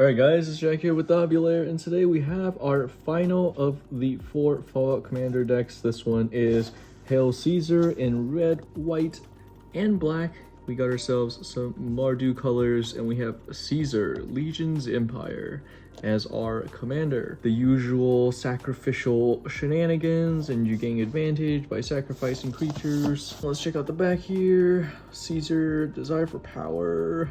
Alright guys, it's Jack here with the Hobby Lair, and today we have our final of the 4 Fallout Commander decks. This one is Hail Caesar in red, white, and black. We got ourselves some Mardu colors, and we have Caesar, Legion's Empire, as our commander. The usual sacrificial shenanigans, and you gain advantage by sacrificing creatures. Let's check out the back here. Caesar, desire for power.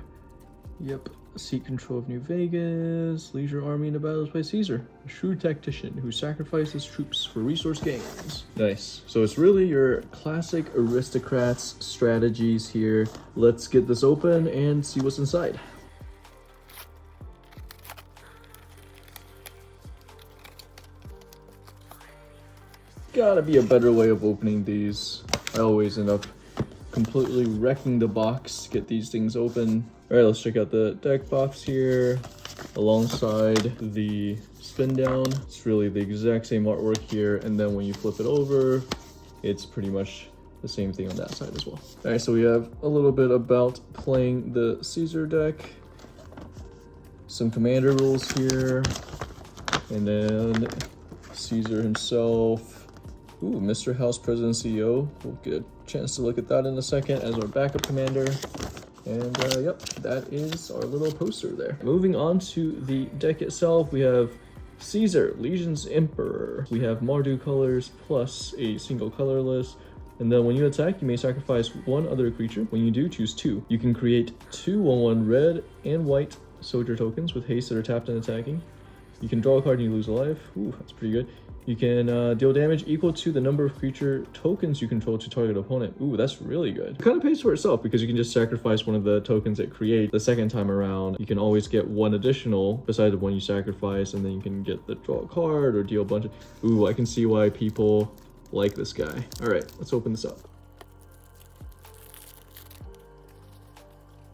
Yep. Seek control of New Vegas, lead your army into battles by Caesar, a shrewd tactician who sacrifices troops for resource gains. Nice. So it's really your classic Aristocrats strategies here. Let's get this open and see what's inside. Gotta be a better way of opening these. I always end up completely wrecking the box to get these things open. All right, let's check out the deck box here alongside the spin down. It's really the exact same artwork here, and then when you flip it over, it's pretty much the same thing on that side as well. All right, so we have a little bit about playing the Caesar deck, some commander rules here, and then Caesar himself. Ooh, Mr. House President CEO. We'll get a chance to look at that in a second as our backup commander. And yep, that is our little poster there. Moving on to the deck itself, we have Caesar, Legion's Emperor. We have Mardu colors plus a single colorless. And then when you attack, you may sacrifice one other creature. When you do, choose 2. You can create 2 1/1 red and white soldier tokens with haste that are tapped and attacking. You can draw a card and you lose a life. Ooh, that's pretty good. You can deal damage equal to the number of creature tokens you control to target opponent. Ooh, that's really good. It kind of pays for itself because you can just sacrifice one of the tokens it creates. The second time around, you can always get one additional besides the one you sacrifice, and then you can get the draw a card or deal a bunch of... Ooh, I can see why people like this guy. All right, let's open this up.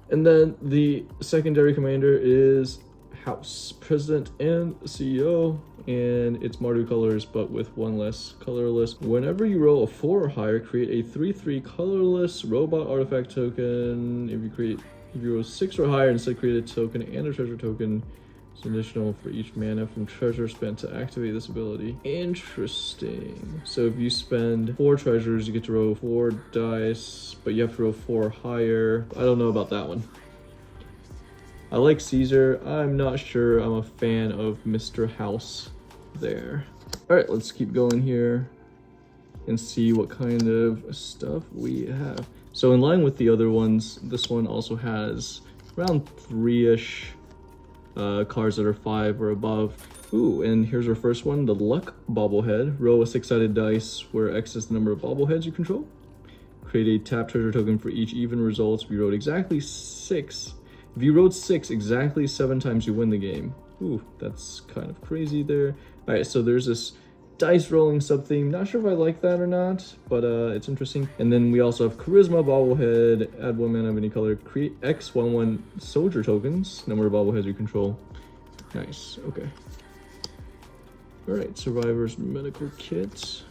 And then the secondary commander is House President and CEO, and it's Mardu colors but with 1 less colorless. Whenever you roll a 4 or higher, create a 3/3 colorless robot artifact token. If you roll 6 or higher, instead create a token and a treasure token. It's additional for each mana from treasure spent to activate this ability. Interesting. So if you spend 4 treasures, you get to roll 4 dice, but you have to roll 4 or higher. I don't know about that one. I like Caesar. I'm not sure I'm a fan of Mr. House there. All right, let's keep going here and see what kind of stuff we have. So in line with the other ones, this one also has around 3-ish cards that are 5 or above. Ooh, and here's our first one, the Luck Bobblehead. Roll a 6-sided dice where X is the number of bobbleheads you control. Create a tap treasure token for each even results. If you rolled exactly 6, if you rolled 6 exactly 7 times, you win the game. Ooh, that's kind of crazy there. All right, so there's this dice rolling sub-theme. Not sure if I like that or not, but it's interesting. And then we also have Charisma Bobblehead. Add 1 mana of any color. Create X 1/1 soldier tokens. Number of bobbleheads you control. Nice, okay. All right, Survivor's Medical Kit.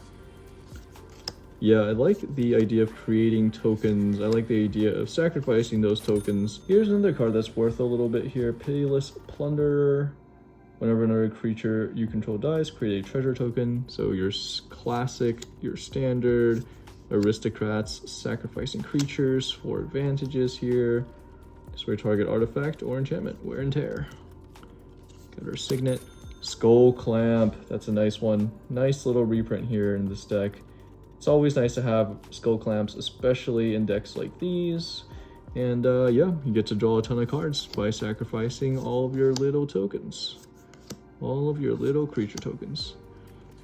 Yeah, I like the idea of creating tokens. I like the idea of sacrificing those tokens. Here's another card that's worth a little bit here. Pitiless Plunderer. Whenever another creature you control dies, create a treasure token. So your classic, your standard Aristocrats sacrificing creatures for advantages here. Destroy target artifact or enchantment. Wear and tear. Got our signet. Skull Clamp. That's a nice one. Nice little reprint here in this deck. It's always nice to have skull clamps, especially in decks like these. And yeah, you get to draw a ton of cards by sacrificing all of your little tokens. All of your little creature tokens.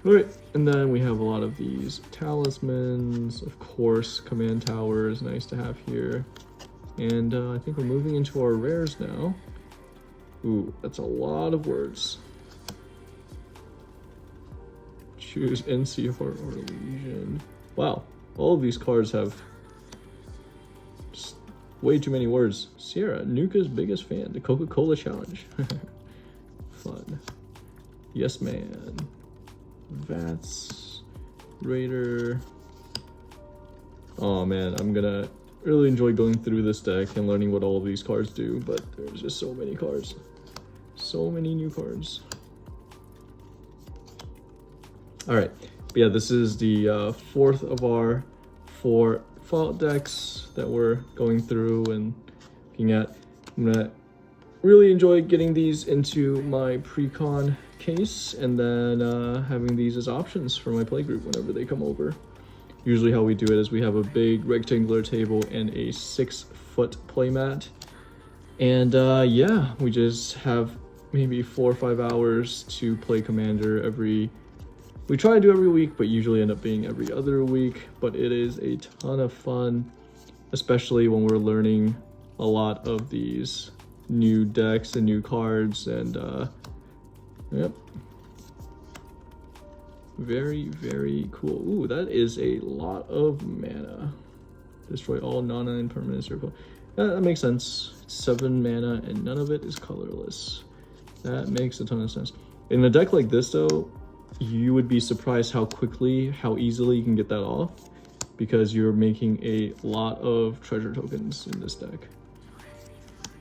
All right, and then we have a lot of these talismans. Of course, command tower is nice to have here. And I think we're moving into our rares now. Ooh, that's a lot of words. Choose NC or Legion. Wow, all of these cards have just way too many words. Sierra, Nuka's biggest fan. The Coca-Cola challenge. Fun. Yes Man. Vats. Raider. Oh man, I'm gonna really enjoy going through this deck and learning what all of these cards do, but there's just so many cards. So many new cards. All right, but yeah, this is the fourth of our 4 Fallout decks that we're going through and looking at. I'm gonna really enjoy getting these into my Precon case and then having these as options for my playgroup whenever they come over. Usually how we do it is we have a big rectangular table and a 6-foot playmat. And yeah, we just have maybe 4 or 5 hours to play Commander we try to do every week, but usually end up being every other week. But it is a ton of fun, especially when we're learning a lot of these new decks and new cards. And yep, very, very cool. Ooh, that is a lot of mana. Destroy all non-land permanents or that makes sense. 7 mana and none of it is colorless. That makes a ton of sense. In a deck like this though, you would be surprised how easily you can get that off, because you're making a lot of treasure tokens in this deck.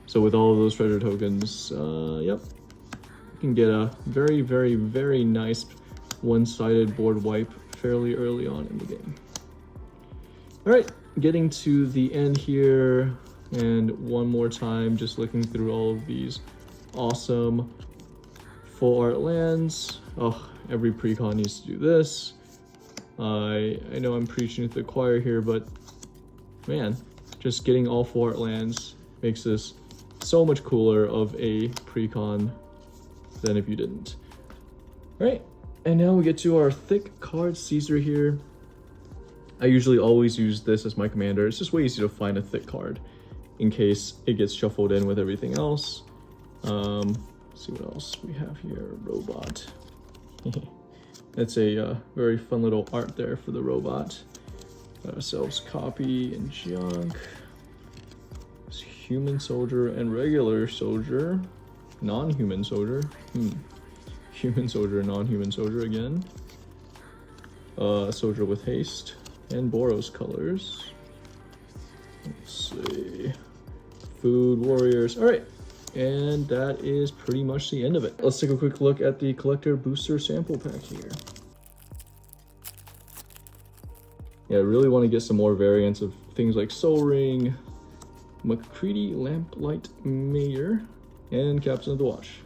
So with all of those treasure tokens, yep, you can get a very, very, very nice one-sided board wipe fairly early on in the game. All right, getting to the end here, and one more time, just looking through all of these awesome full art lands. Oh, every Precon needs to do this. I know I'm preaching to the choir here, but man, just getting all 4 art lands makes this so much cooler of a Precon than if you didn't. All right, and now we get to our thick card Caesar here. I usually always use this as my commander. It's just way easier to find a thick card in case it gets shuffled in with everything else. Let's see what else we have here. Robot. That's a very fun little art there for the robot. Got ourselves copy and junk. It's human soldier and regular soldier. Non-human soldier. Human soldier and non-human soldier again. Soldier with haste. And Boros colors. Let's see. Food warriors. All right. And that is pretty much the end of it. Let's take a quick look at the collector booster sample pack here. Yeah, I really want to get some more variants of things like Soul Ring, McCready Lamplight Mayor, and Captain of the Watch.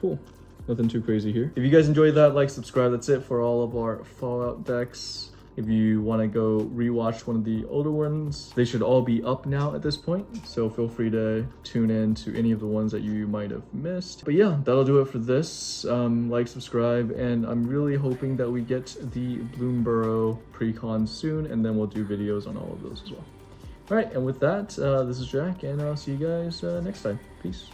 Cool. Nothing too crazy here. If you guys enjoyed that, like, subscribe. That's it for all of our Fallout decks. If you want to go rewatch one of the older ones, they should all be up now at this point. So feel free to tune in to any of the ones that you might have missed. But yeah, that'll do it for this. Like, subscribe, and I'm really hoping that we get the Bloomborough Precon soon, and then we'll do videos on all of those as well. All right, and with that, this is Jack, and I'll see you guys next time. Peace.